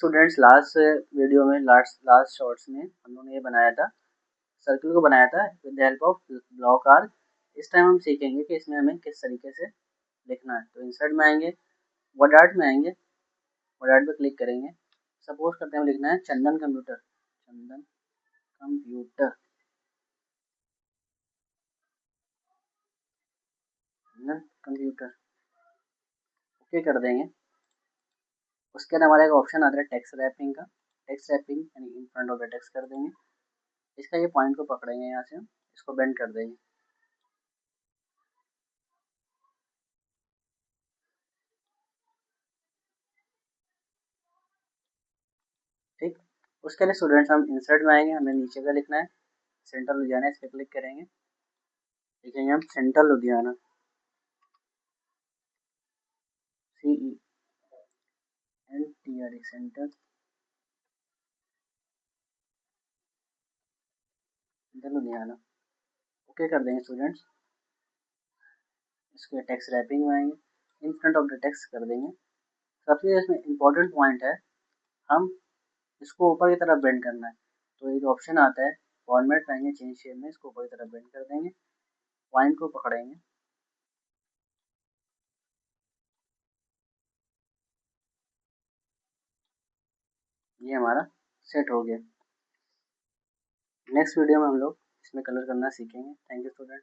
Students last video में last shorts में हम लोगों ने ये बनाया था, सर्कल को बनाया था with the help of block arc. इस टाइम हम सीखेंगे कि इसमें हमें किस तरीके से लिखना है। तो इंसर्ट में आएंगे, वर्ड आर्ट में आएंगे, वर्ड आर्ट पे क्लिक करेंगे। सपोज करते हैं हमें लिखना है चंदन कंप्यूटर, चंदन कंप्यूटर, चंदन कंप्यूटर, ओके कर देंगे। उसके बाद हमारा एक ऑप्शन आता है टेक्स्ट रैपिंग का, टेक्स्ट रैपिंग यानी in front of the text कर देंगे। इसका ये पॉइंट को पकड़ेंगे, यहाँ से हम इसको बेंड कर देंगे। ठीक, उसके लिए स्टूडेंट्स हम इंसर्ट में आएंगे, हमें नीचे का लिखना है सेंट्रल लुधियाना, इस पर क्लिक करेंगे, लिखेंगे हम central Ludhiana, CENTRE, central Ludhiana, okay कर देंगे स्टूडेंट्स। इसके टेक्स्ट रैपिंग में आएंगे, in front of the text कर देंगे। सबसे इसमें इम्पोर्टेंट पॉइंट है, हम इसको ऊपर की तरफ बेंड करना है। तो एक ऑप्शन आता है फॉर्मेट में आएंगे, चेंज शेप में, इसको ऊपर की तरफ बेंड कर देंगे, पॉइंट को पकड़ेंगे। ये हमारा सेट हो गया। नेक्स्ट वीडियो में हम लोग इसमें कलर करना सीखेंगे। Thank you student.